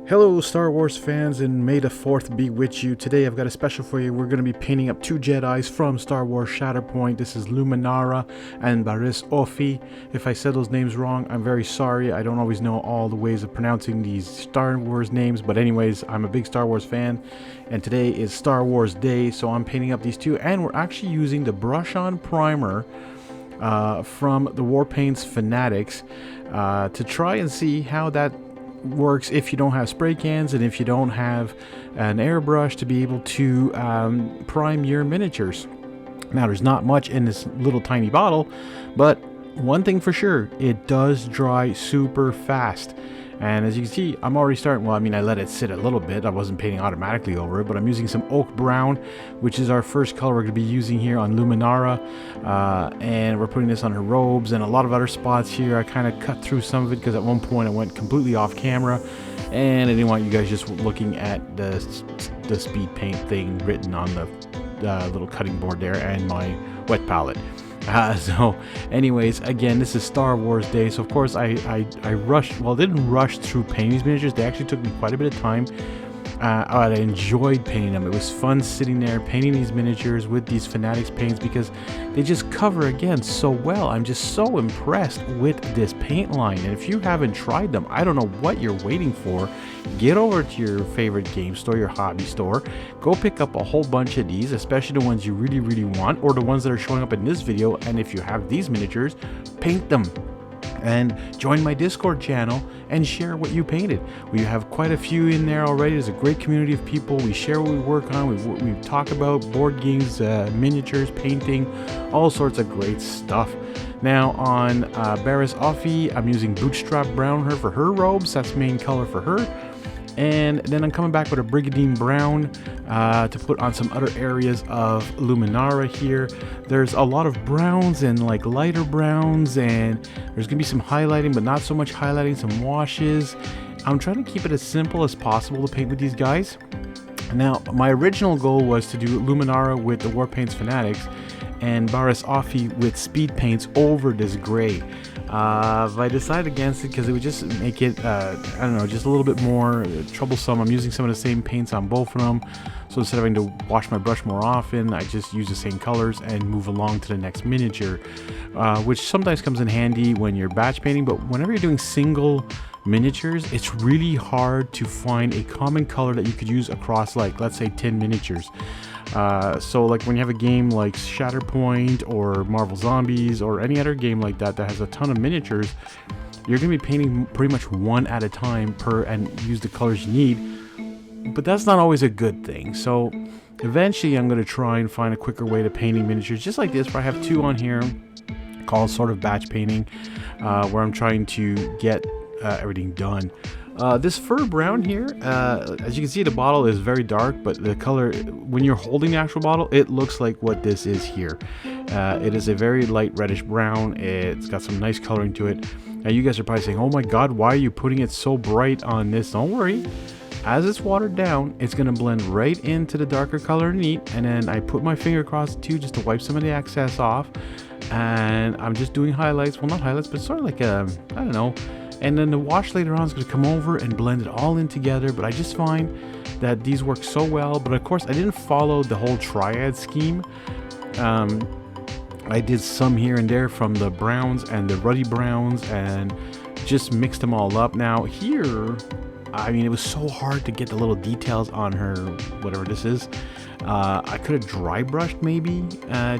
Hello Star Wars fans, and may the 4th be with you. Today I've got a special for you. We're going to be painting up two Jedis from Star Wars Shatterpoint. This is Luminara and Barriss Offee. If I said those names wrong, I'm very sorry. I don't always know all the ways of pronouncing these Star Wars names, but anyways, I'm a big Star Wars fan, and today is Star Wars Day, so I'm painting up these two, and we're actually using the brush-on primer from the Warpaints Fanatics to try and see how that works if you don't have spray cans and if you don't have an airbrush to be able to prime your miniatures. Now, there's not much in this little tiny bottle, but one thing for sure, it does dry super fast. And as you can see, I'm already starting, well, I mean, I let it sit a little bit. I wasn't painting automatically over it, but I'm using some oak brown, which is our first color we're going to be using here on Luminara. And we're putting this on her robes and a lot of other spots here. I kind of cut through some of it because at one point I went completely off camera. And I didn't want you guys just looking at the speed paint thing written on the little cutting board there and my wet palette. So anyways, again, this is Star Wars Day, so of course I rushed, well, didn't rush through painting these miniatures. They actually took me quite a bit of time. I enjoyed painting them. It was fun sitting there painting these miniatures with these Fanatics paints because they just cover again so well. I'm just so impressed with this paint line, and if you haven't tried them, I don't know what you're waiting for. Get over to your favorite game store, your hobby store, go pick up a whole bunch of these, especially the ones you really want, or the ones that are showing up in this video. And if you have these miniatures, paint them and join my Discord channel and share what you painted. We have quite a few in there already. There's a great community of people. We share what we work on. We talk about board games, miniatures, painting, all sorts of great stuff. Now on Barriss Offee, I'm using Bootstrap Brown for her robes. That's main color for her. And then I'm coming back with a Brigadine Brown to put on some other areas of Luminara here. There's a lot of browns and like lighter browns, and there's gonna be some highlighting, but not so much highlighting, some washes. I'm trying to keep it as simple as possible to paint with these guys. Now, my original goal was to do Luminara with the Warpaints Fanatics and Barriss Offee with speed paints over this gray. But I decided against it because it would just make it, I don't know, just a little bit more troublesome. I'm using some of the same paints on both of them, so instead of having to wash my brush more often, I just use the same colors and move along to the next miniature, which sometimes comes in handy when you're batch painting, but whenever you're doing single miniatures, it's really hard to find a common color that you could use across, like, let's say 10 miniatures. So like when you have a game like Shatterpoint or Marvel Zombies or any other game like that that has a ton of miniatures, you're going to be painting pretty much one at a time and use the colors you need, but that's not always a good thing. So eventually I'm going to try and find a quicker way to painting miniatures just like this, where I have two on here called sort of batch painting, where I'm trying to get everything done. This fur brown here, as you can see, the bottle is very dark, but the color, when you're holding the actual bottle, it looks like what this is here. It is a very light reddish brown. It's got some nice coloring to it. Now you guys are probably saying, oh my god, why are you putting it so bright on this? Don't worry. As it's watered down, it's going to blend right into the darker color underneath, and then I put my finger across it too just to wipe some of the excess off, and I'm just doing highlights. Well, not highlights, but sort of like a, I don't know. And then the wash later on is going to come over and blend it all in together. But I just find that these work so well. But of course, I didn't follow the whole triad scheme. I did some here and there from the browns and the ruddy browns and just mixed them all up. Now here, I mean, it was so hard to get the little details on her, whatever this is. I could have dry brushed maybe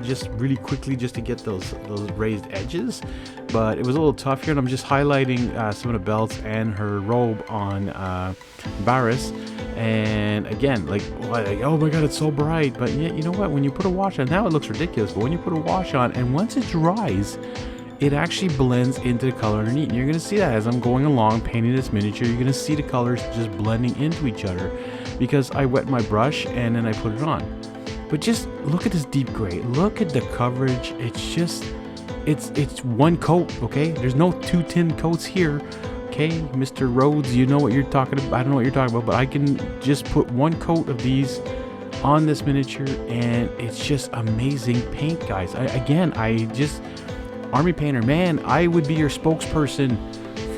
just really quickly just to get those raised edges, but it was a little tough here, and I'm just highlighting some of the belts and her robe on Barriss. And again, like, oh my god, it's so bright. But yeah, you know what, when you put a wash on, now it looks ridiculous, but when you put a wash on and once it dries, it actually blends into the color underneath. And you're going to see that as I'm going along painting this miniature. You're going to see the colors just blending into each other because I wet my brush and then I put it on. But just look at this deep gray. Look at the coverage. It's just, it's one coat, okay? There's no two tin coats here, okay? Mr. Rhodes, you know what you're talking about. I don't know what you're talking about, but I can just put one coat of these on this miniature and it's just amazing paint, guys. Army Painter, man, I would be your spokesperson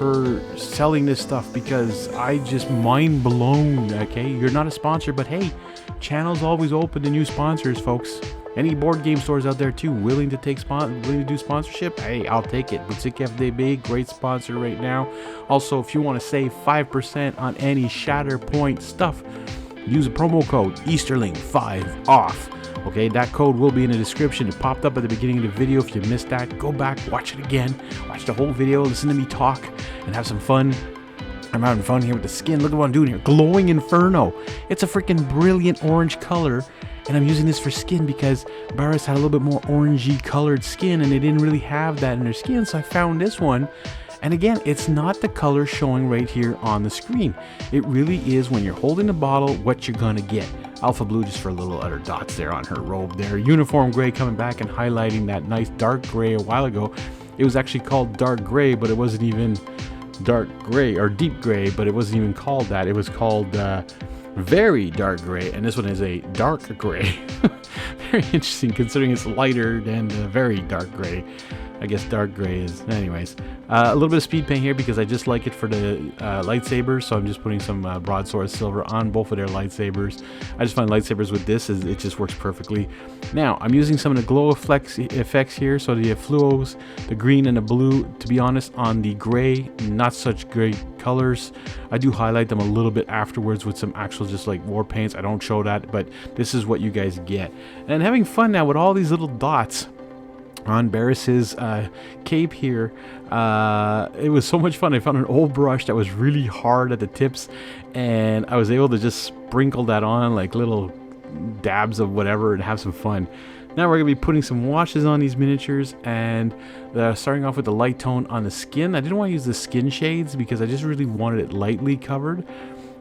for selling this stuff because I just mind blown. Okay, you're not a sponsor, but hey, channel's always open to new sponsors, folks. Any board game stores out there too willing to do sponsorship? Hey, I'll take it. Boutique FDB, great sponsor right now. Also, if you want to save 5% on any Shatterpoint stuff, use a promo code Easterling5 off. Okay, that code will be in the description. It popped up at the beginning of the video. If you missed that, go back, watch it again, watch the whole video, listen to me talk, and have some fun. I'm having fun here with the skin. Look at what I'm doing here. Glowing Inferno. It's a freaking brilliant orange color, and I'm using this for skin because Barriss had a little bit more orangey colored skin, and they didn't really have that in their skin, so I found this one. And again, it's not the color showing right here on the screen. It really is when you're holding the bottle what you're gonna get. Alpha blue just for little other dots there on her robe there. Uniform gray coming back and highlighting that nice dark gray a while ago. It was actually called dark gray, but it wasn't even dark gray, or deep gray, but it wasn't even called that. It was called very dark gray, and this one is a dark gray. Very interesting considering it's lighter than the very dark gray. I guess dark gray is, anyways. A little bit of speed paint here because I just like it for the lightsabers, so I'm just putting some broadsword silver on both of their lightsabers. I just find lightsabers with this, it just works perfectly. Now, I'm using some of the glow effects here, so the fluos, the green and the blue, to be honest, on the gray, not such great colors. I do highlight them a little bit afterwards with some actual just like war paints. I don't show that, but this is what you guys get. And having fun now with all these little dots on Barriss's cape here. It was so much fun. I found an old brush that was really hard at the tips, and I was able to just sprinkle that on like little dabs of whatever and have some fun. Now we're going to be putting some washes on these miniatures, and starting off with the light tone on the skin. I didn't want to use the skin shades because I just really wanted it lightly covered.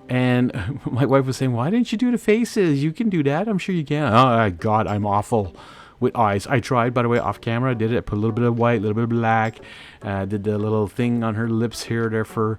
And my wife was saying, why didn't you do the faces? You can do that. I'm sure you can. Oh God, I'm awful with eyes. I tried, by the way, off camera. I did it. I put a little bit of white, a little bit of black. Did the little thing on her lips here, there for.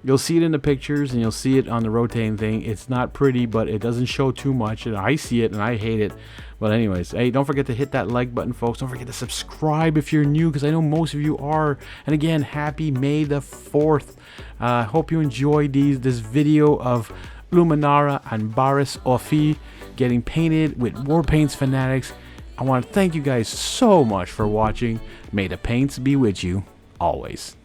You'll see it in the pictures, and you'll see it on the rotating thing. It's not pretty, but it doesn't show too much, and I see it, and I hate it. But anyways, hey, don't forget to hit that like button, folks. Don't forget to subscribe if you're new, because I know most of you are. And again, happy May the 4th. Hope you enjoyed this video of Luminara and Barriss Offee getting painted with War Paints Fanatics. I want to thank you guys so much for watching. May the paints be with you always.